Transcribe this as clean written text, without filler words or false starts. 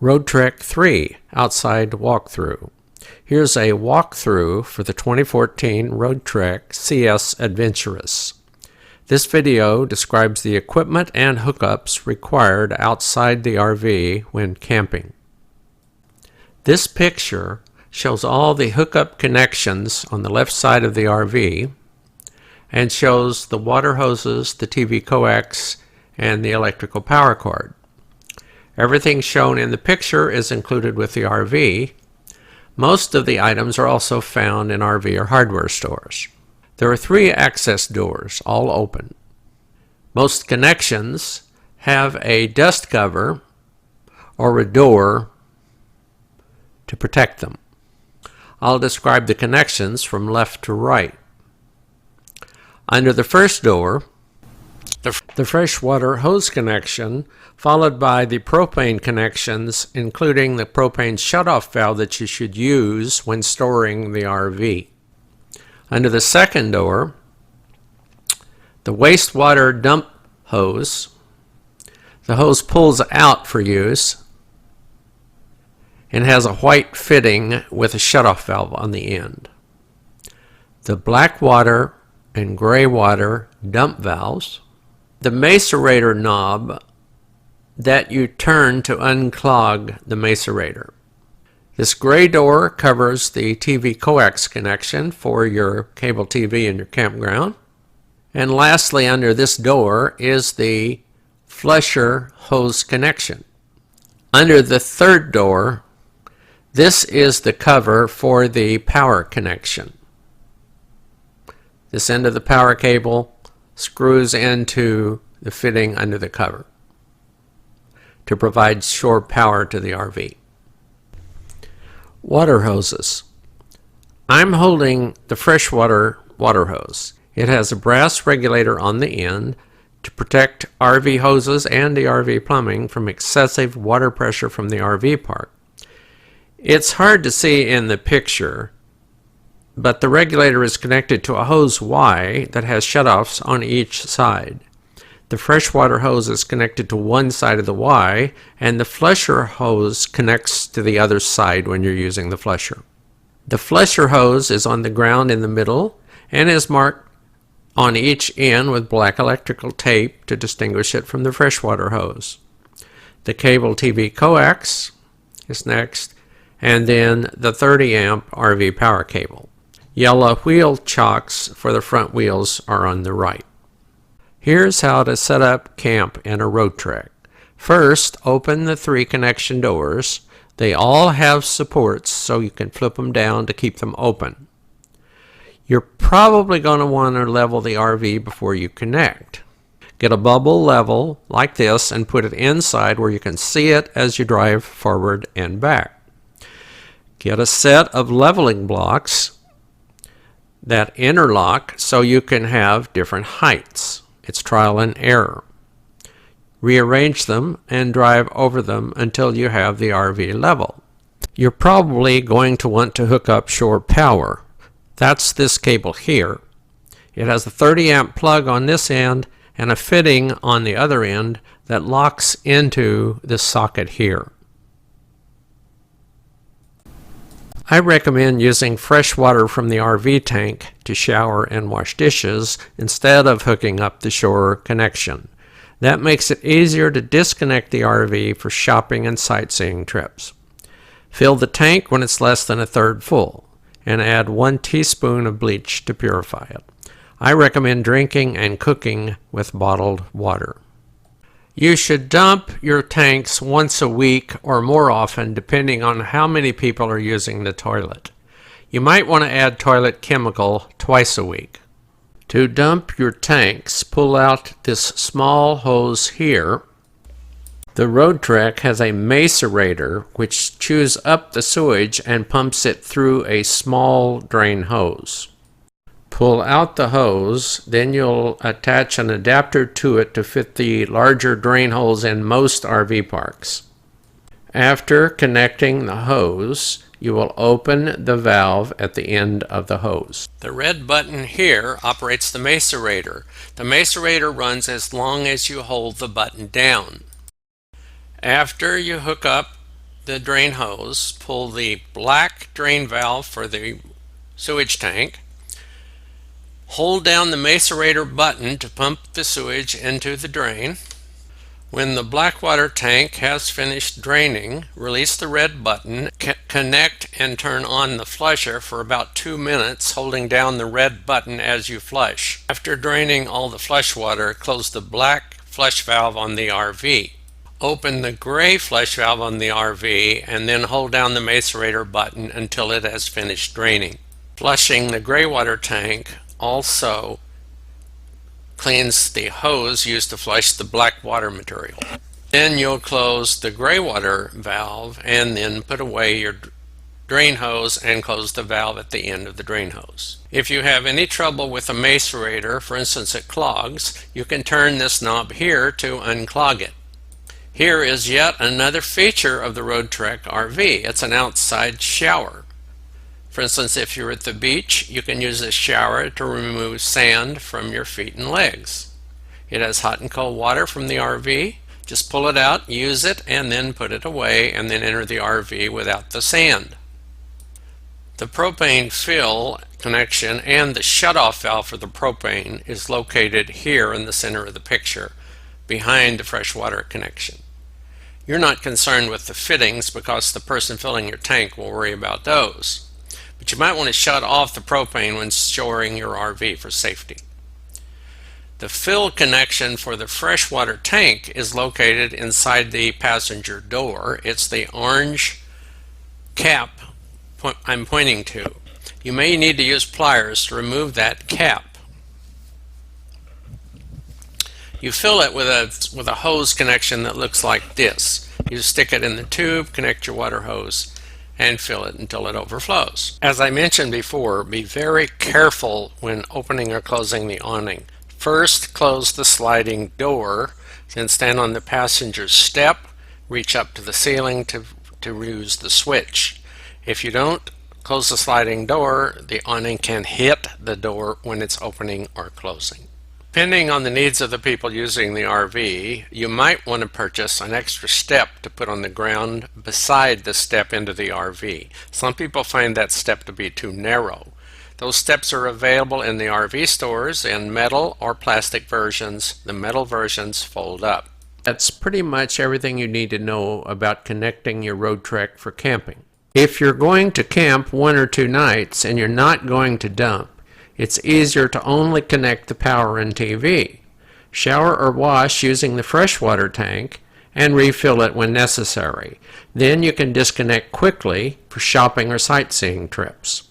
RoadTrek 3 Outside Walkthru. Here's a walkthrough for the 2014 RoadTrek CS Adventurous. This video describes the equipment and hookups required outside the RV when camping. This picture shows all the hookup connections on the left side of the RV and shows the water hoses, the TV coax, and the electrical power cord. Everything shown in the picture is included with the RV. Most of the items are also found in RV or hardware stores. There are 3 access doors, all open. Most connections have a dust cover or a door to protect them. I'll describe the connections from left to right. Under the first door, the freshwater hose connection, followed by the propane connections, including the propane shutoff valve that you should use when storing the RV. Under the second door, the wastewater dump hose. The hose pulls out for use and has a white fitting with a shutoff valve on the end. The black water and gray water dump valves. The macerator knob that you turn to unclog the macerator. This gray door covers the TV coax connection for your cable TV in your campground. And lastly, under this door is the flusher hose connection. Under the third door, this is the cover for the power connection. This end of the power cable screws into the fitting under the cover to provide shore power to the RV. Water hoses. I'm holding the freshwater water hose. It has a brass regulator on the end to protect RV hoses and the RV plumbing from excessive water pressure from the RV park. It's hard to see in the picture, but the regulator is connected to a hose Y that has shutoffs on each side. The freshwater hose is connected to one side of the Y, and the flusher hose connects to the other side when you're using the flusher. The flusher hose is on the ground in the middle and is marked on each end with black electrical tape to distinguish it from the freshwater hose. The cable TV coax is next, and then the 30 amp RV power cable. Yellow wheel chocks for the front wheels are on the right. Here's how to set up camp in a RoadTrek. First, open the 3 connection doors. They all have supports, so you can flip them down to keep them open. You're probably going to want to level the RV before you connect. Get a bubble level like this and put it inside where you can see it as you drive forward and back. Get a set of leveling blocks that interlock so you can have different heights. It's trial and error. Rearrange them and drive over them until you have the RV level. You're probably going to want to hook up shore power. That's this cable here. It has a 30 amp plug on this end and a fitting on the other end that locks into this socket here. I recommend using fresh water from the RV tank to shower and wash dishes instead of hooking up the shore connection. That makes it easier to disconnect the RV for shopping and sightseeing trips. Fill the tank when it's less than 1/3 full and add 1 teaspoon of bleach to purify it. I recommend drinking and cooking with bottled water. You should dump your tanks once a week or more often depending on how many people are using the toilet. You might want to add toilet chemical twice a week. To dump your tanks, pull out this small hose here. The RoadTrek has a macerator which chews up the sewage and pumps it through a small drain hose. Pull out the hose, then you'll attach an adapter to it to fit the larger drain holes in most RV parks. After connecting the hose, you will open the valve at the end of the hose. The red button here operates the macerator. The macerator runs as long as you hold the button down. After you hook up the drain hose, pull the black drain valve for the sewage tank, hold down the macerator button to pump the sewage into the drain. When the black water tank has finished draining, release the red button, connect and turn on the flusher for about 2 minutes, holding down the red button as you flush. After draining all the flush water, close the black flush valve on the RV. Open the gray flush valve on the RV and then hold down the macerator button until it has finished draining. Flushing the gray water tank also cleans the hose used to flush the black water material. Then you'll close the gray water valve and then put away your drain hose and close the valve at the end of the drain hose. If you have any trouble with a macerator, for instance it clogs, you can turn this knob here to unclog it. Here is yet another feature of the RoadTrek RV. It's an outside shower. For instance, if you're at the beach, you can use this shower to remove sand from your feet and legs. It has hot and cold water from the RV. Just pull it out, use it, and then put it away, and then enter the RV without the sand. The propane fill connection and the shutoff valve for the propane is located here in the center of the picture, behind the freshwater connection. You're not concerned with the fittings because the person filling your tank will worry about those. But you might want to shut off the propane when storing your RV for safety. The fill connection for the freshwater tank is located inside the passenger door. It's the orange cap I'm pointing to. You may need to use pliers to remove that cap. You fill it with a hose connection that looks like this. You stick it in the tube, connect your water hose, and fill it until it overflows. As I mentioned before, be very careful when opening or closing the awning. First, close the sliding door, then stand on the passenger step, reach up to the ceiling to use the switch. If you don't close the sliding door, the awning can hit the door when it's opening or closing. Depending on the needs of the people using the RV, you might want to purchase an extra step to put on the ground beside the step into the RV. Some people find that step to be too narrow. Those steps are available in the RV stores in metal or plastic versions. The metal versions fold up. That's pretty much everything you need to know about connecting your RoadTrek for camping. If you're going to camp 1 or 2 nights and you're not going to dump, it's easier to only connect the power and TV. Shower or wash using the freshwater tank and refill it when necessary. Then you can disconnect quickly for shopping or sightseeing trips.